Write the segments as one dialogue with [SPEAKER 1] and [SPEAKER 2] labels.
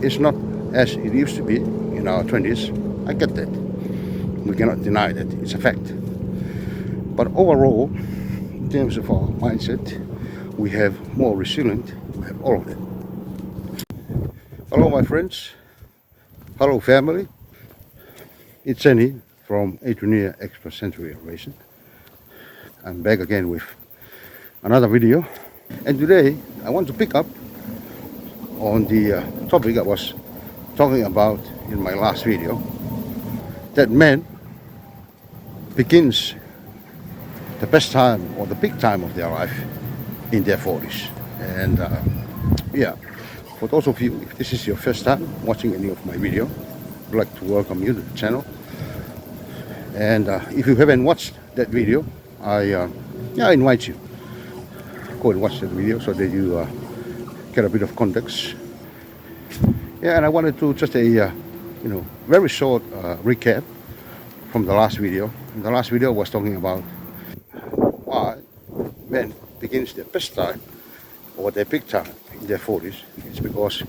[SPEAKER 1] It's not as it used to be in our 20s. I get that. We cannot deny that. It's a fact. But overall, in terms of our mindset, we have more resilient. We have all of that. Hello, my friends. Hello, family. It's Jenny from Edrienia Extrasensory Elevation. I'm back again with another video. And today, I want to pick up on the topic I was talking about in my last video, that man begins the best time or the big time of their life in their 40s. And yeah, for those of you, if this is your first time watching any of my video, I'd like to welcome you to the channel. And if you haven't watched that video, I invite you go and watch that video so that you get a bit of context. Yeah, and I wanted to just a very short recap from the last video. In the last video, I was talking about why men begins their best time or their big time in their 40s. It's because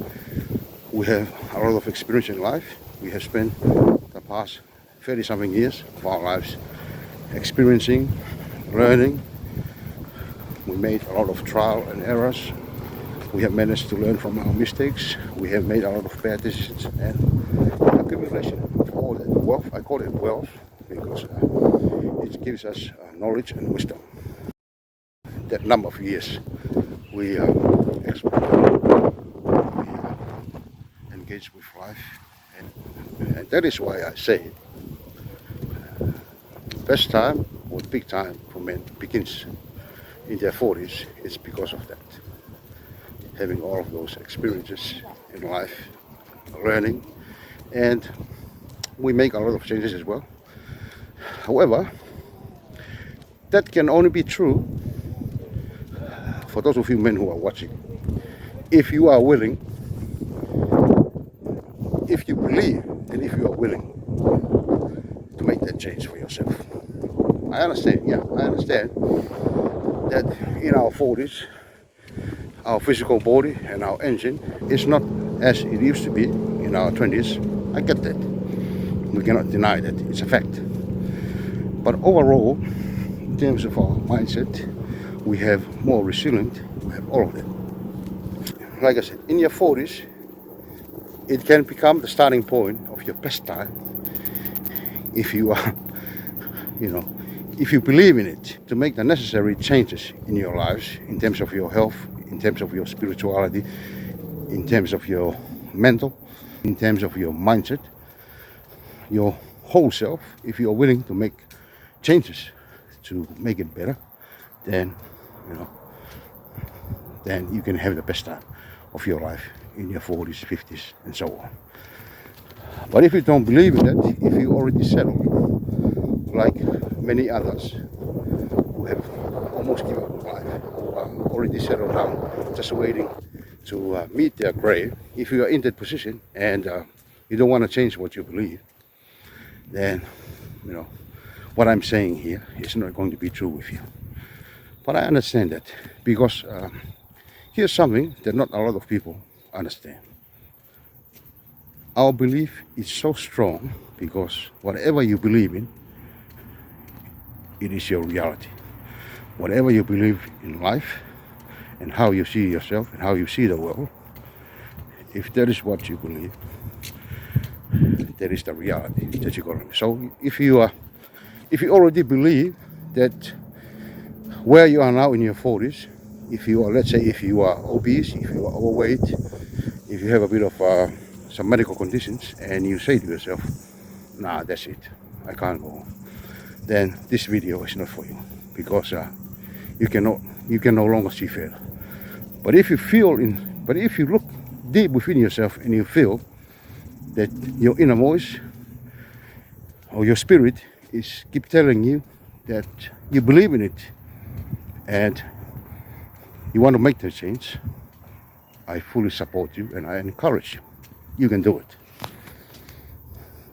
[SPEAKER 1] we have a lot of experience in life. We have spent the past 30-something years of our lives experiencing, learning. We made a lot of trial and errors. We have managed to learn from our mistakes. We have made a lot of bad decisions, and accumulation of all that wealth. I call it wealth because it gives us knowledge and wisdom. That number of years we engage with life, and that is why I say best time or big time for men begins in their 40s. It's because of that. Having all of those experiences in life, learning, and we make a lot of changes as well. However, that can only be true for those of you men who are watching. If you are willing, if you believe, and if you are willing to make that change for yourself. I understand that in our 40s, our physical body and our engine is not as it used to be in our 20s. I get that. We cannot deny that. It's a fact. But overall, in terms of our mindset, we have more resilient. We have all of that. Like I said, in your 40s, it can become the starting point of your best time if you are, if you believe in it, to make the necessary changes in your lives in terms of your health, in terms of your spirituality, in terms of your mental, in terms of your mindset, your whole self. If you are willing to make changes to make it better, then you can have the best time of your life in your 40s, 50s, and so on. But if you don't believe in that, if you already settled, like many others who have almost given up life, who are already settled down, just waiting to meet their grave, if you are in that position and you don't want to change what you believe, then what I'm saying here is not going to be true with you. But I understand that, because here's something that not a lot of people understand. Our belief is so strong because whatever you believe in, it is your reality. Whatever you believe in life and how you see yourself and how you see the world, if that is what you believe, that is the reality that you're going to. So if you already believe that where you are now in your 40s, if you are, let's say, if you are obese, if you are overweight, if you have a bit of some medical conditions, and you say to yourself, nah, that's it, I can't go on, then this video is not for you, because you can no longer see fair. But if you look deep within yourself and you feel that your inner voice or your spirit is keep telling you that you believe in it and you want to make the change, I fully support you and I encourage you. You can do it.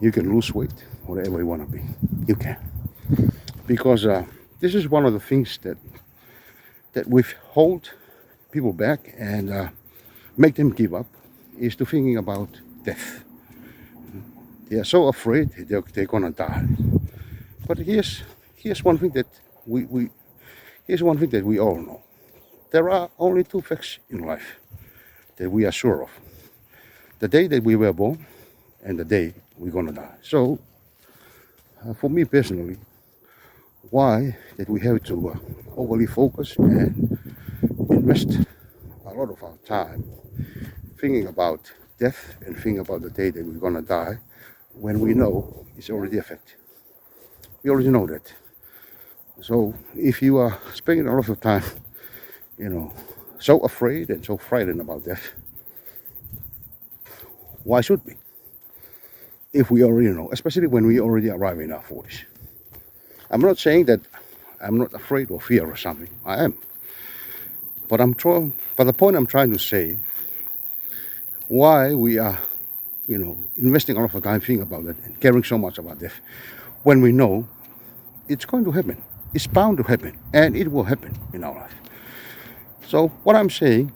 [SPEAKER 1] You can lose weight, whatever you want to be. You can. Because this is one of the things that withhold people back and make them give up is to thinking about death. They are so afraid they're gonna die. But here's one thing that here's one thing that we all know. There are only two facts in life that we are sure of: the day that we were born and the day we're gonna die. So, for me personally, why that we have to overly focus and invest a lot of our time thinking about death and thinking about the day that we're gonna die, when we know it's already a fact. We already know that. So if you are spending a lot of time, so afraid and so frightened about death, why should we? If we already know, especially when we already arrive in our 40s. I'm not saying that I'm not afraid or fear or something. I am. But the point I'm trying to say, why we are, investing a lot of time thinking about that and caring so much about death, when we know it's going to happen. It's bound to happen, and it will happen in our life. So what I'm saying,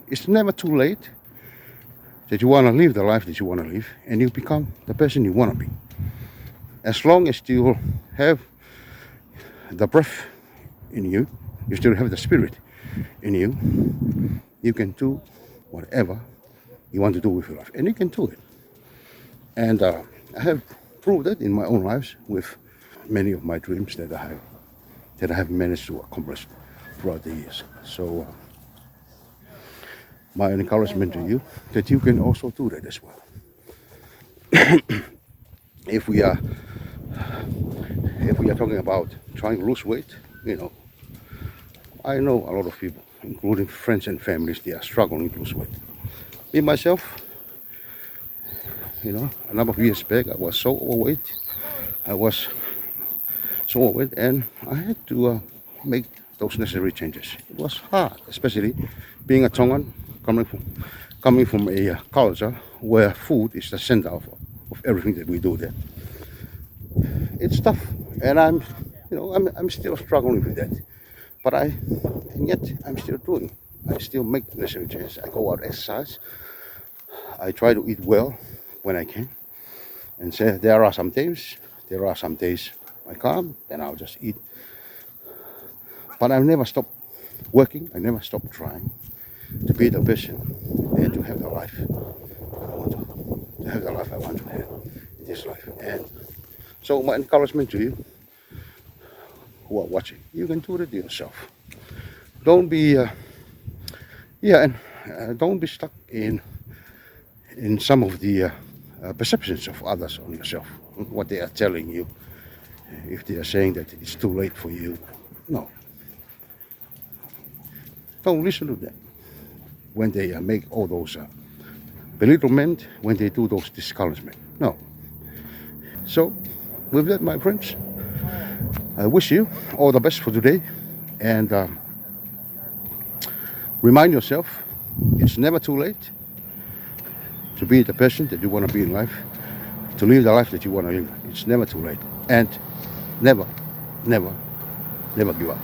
[SPEAKER 1] it's never too late that you want to live the life that you want to live, and you become the person you want to be. As long as you have the breath in you, you still have the spirit in you, you can do whatever you want to do with your life, and you can do it. And I have proved that in my own lives with many of my dreams that I have managed to accomplish throughout the years. So my encouragement to you, that you can also do that as well. If we are talking about trying to lose weight, I know a lot of people, including friends and families, they are struggling to lose weight. Me myself, a number of years back, I was so overweight. And I had to make those necessary changes. It was hard, especially being a Tongan, coming from a culture where food is the center of everything that we do there. It's tough, and I'm still struggling with that. But and yet I'm still doing. I still make the necessary changes. I go out exercise. I try to eat well when I can, and say there are some days I can't, then I'll just eat. But I've never stopped working. I never stopped trying to be the person and to have the life I want to have in this life. And so my encouragement to you who are watching, you can do it yourself. Don't be don't be stuck in some of the perceptions of others on yourself, what they are telling you. If they are saying that it's too late for you, no. Don't listen to them when they make all those belittlement, when they do those discouragement. No. So, with that, my friends, I wish you all the best for today, and remind yourself it's never too late to be the person that you want to be in life, to live the life that you want to live. It's never too late, and never give up.